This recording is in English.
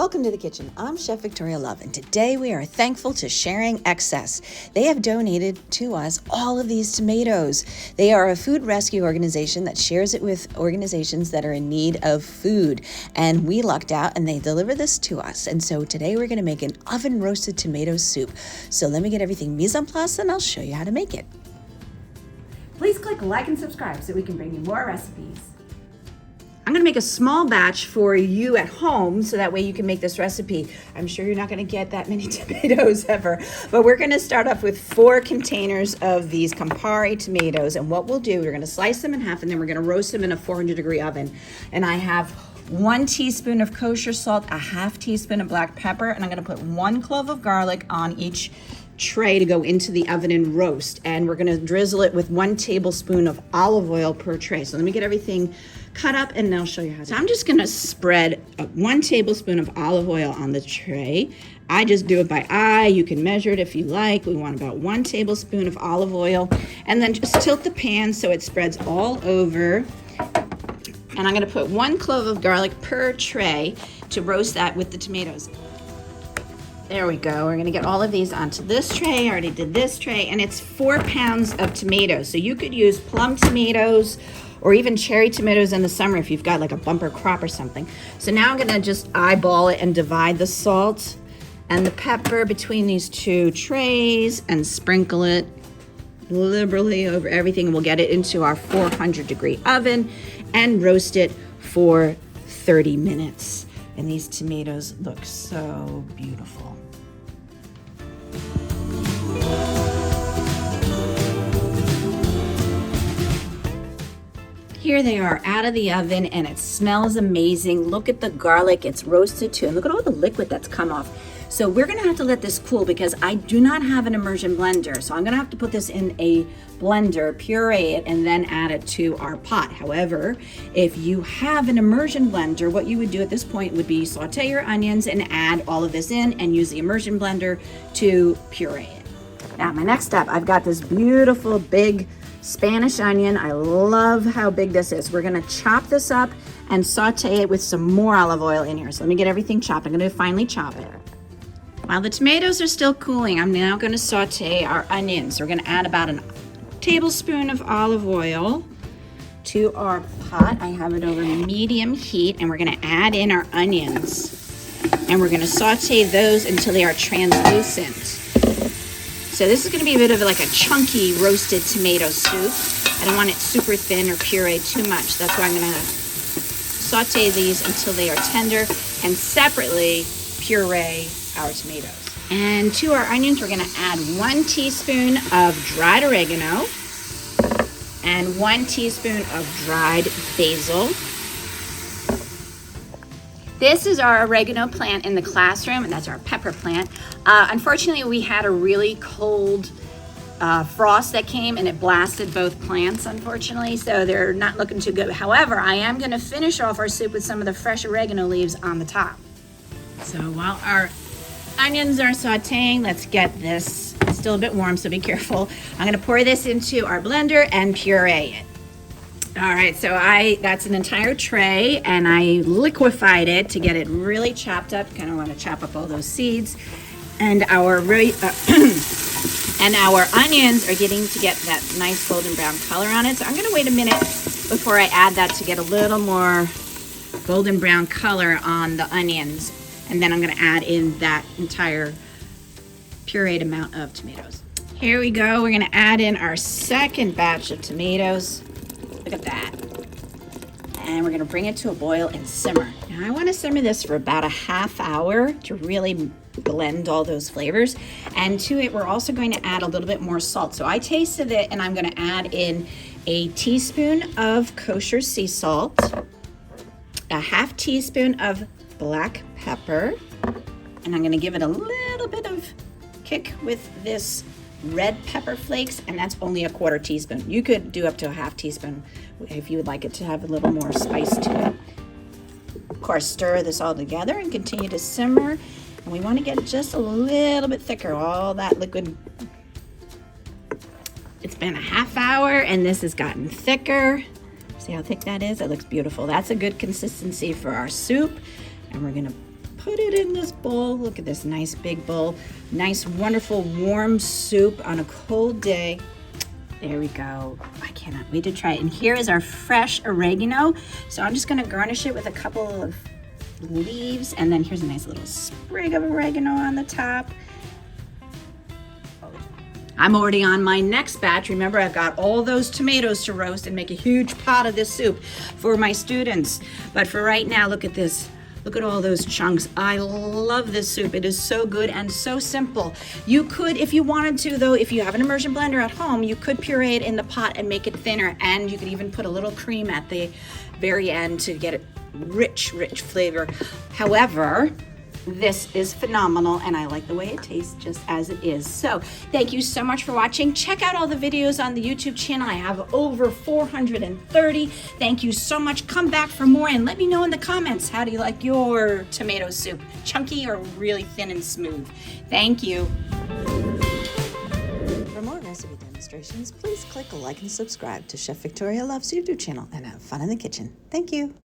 Welcome to the kitchen. I'm Chef Victoria Love, and today we are thankful to Sharing Excess. They have donated to us all of these tomatoes. They are a food rescue organization that shares it with organizations that are in need of food, and we lucked out and they delivered this to us. And so today we're going to make an oven roasted tomato soup. So let me get everything mise en place and I'll show you how to make it. Please click like and subscribe so we can bring you more recipes. I'm going to make a small batch for you at home so that way you can make this recipe. I'm sure you're not going to get that many tomatoes ever, but we're going to start off with 4 containers of these Campari tomatoes, and what we'll do, we're going to slice them in half and then we're going to roast them in a 400-degree oven. And I have 1 teaspoon of kosher salt, a half teaspoon of black pepper, and I'm going to put 1 clove of garlic on each tray to go into the oven and roast. And we're going to drizzle it with 1 tablespoon of olive oil per tray. So let me get everything cut up and I'll show you how to. So I'm just going to spread 1 tablespoon of olive oil on the tray. I just do it by eye. You can measure it if you like. We want about 1 tablespoon of olive oil, and then just tilt the pan so it spreads all over. And I'm going to put 1 clove of garlic per tray to roast that with the tomatoes. There we go. We're going to get all of these onto this tray. I already did this tray, and it's 4 pounds of tomatoes. So you could use plum tomatoes or even cherry tomatoes in the summer if you've got like a bumper crop or something. So now I'm going to just eyeball it and divide the salt and the pepper between these 2 trays and sprinkle it liberally over everything. And we'll get it into our 400-degree oven and roast it for 30 minutes. And these tomatoes look so beautiful. Here they are out of the oven, and it smells amazing. Look at the garlic, it's roasted too, and look at all the liquid that's come off. So we're gonna have to let this cool because I do not have an immersion blender. So I'm gonna have to put this in a blender, puree it, and then add it to our pot. However, if you have an immersion blender, what you would do at this point would be saute your onions and add all of this in and use the immersion blender to puree it. Now, my next step, I've got this beautiful big Spanish onion. I love how big this is. We're gonna chop this up and saute it with some more olive oil in here. So let me get everything chopped. I'm gonna finally chop it. While the tomatoes are still cooling, I'm now gonna saute our onions. We're gonna add about a tablespoon of olive oil to our pot. I have it over medium heat, and we're gonna add in our onions. And we're gonna saute those until they are translucent. So this is gonna be a bit of like a chunky roasted tomato soup. I don't want it super thin or pureed too much. That's why I'm gonna saute these until they are tender and separately puree our tomatoes. And to our onions, we're gonna add 1 teaspoon of dried oregano and 1 teaspoon of dried basil. This is our oregano plant in the classroom, and that's our pepper plant. Unfortunately, we had a really cold frost that came and it blasted both plants, unfortunately, so they're not looking too good. However, I am gonna finish off our soup with some of the fresh oregano leaves on the top. So while our onions are sauteing, let's get this, it's still a bit warm, so be careful. I'm gonna pour this into our blender and puree it. All right, so that's an entire tray, and I liquefied it to get it really chopped up. Kind of want to chop up all those seeds, and our onions are getting to get that nice golden brown color on it. So I'm going to wait a minute before I add that to get a little more golden brown color on the onions, and then I'm going to add in that entire pureed amount of tomatoes. Here we go. We're going to add in our second batch of tomatoes. Look at that. And we're gonna bring it to a boil and simmer. Now I wanna simmer this for about a ½ hour to really blend all those flavors. And to it, we're also going to add a little bit more salt. So I tasted it, and I'm gonna add in a teaspoon of kosher sea salt, a ½ teaspoon of black pepper, and I'm gonna give it a little bit of kick with this red pepper flakes, and that's only a ¼ teaspoon. You could do up to a ½ teaspoon if you would like it to have a little more spice to it. Of course, stir this all together and continue to simmer. And we want to get it just a little bit thicker, all that liquid. It's been a ½ hour and this has gotten thicker. See how thick that is? It looks beautiful. That's a good consistency for our soup. And we're gonna put it in this bowl. Look at this nice big bowl. Nice, wonderful, warm soup on a cold day. There we go. I cannot wait to try it. And here is our fresh oregano. So I'm just gonna garnish it with a couple of leaves, and then here's a nice little sprig of oregano on the top. I'm already on my next batch. Remember, I've got all those tomatoes to roast and make a huge pot of this soup for my students. But for right now, look at this. Look at all those chunks. I love this soup. It is so good and so simple. You could, if you wanted to though, if you have an immersion blender at home, you could puree it in the pot and make it thinner, and you could even put a little cream at the very end to get it rich, rich flavor. However, this is phenomenal, and I like the way it tastes just as it is. So thank you so much for watching. Check out all the videos on the YouTube channel. I have over 430. Thank you so much. Come back for more and let me know in the comments, how do you like your tomato soup? Chunky or really thin and smooth? Thank you. For more recipe demonstrations, please click like and subscribe to Chef Victoria Loves YouTube channel and have fun in the kitchen. Thank you.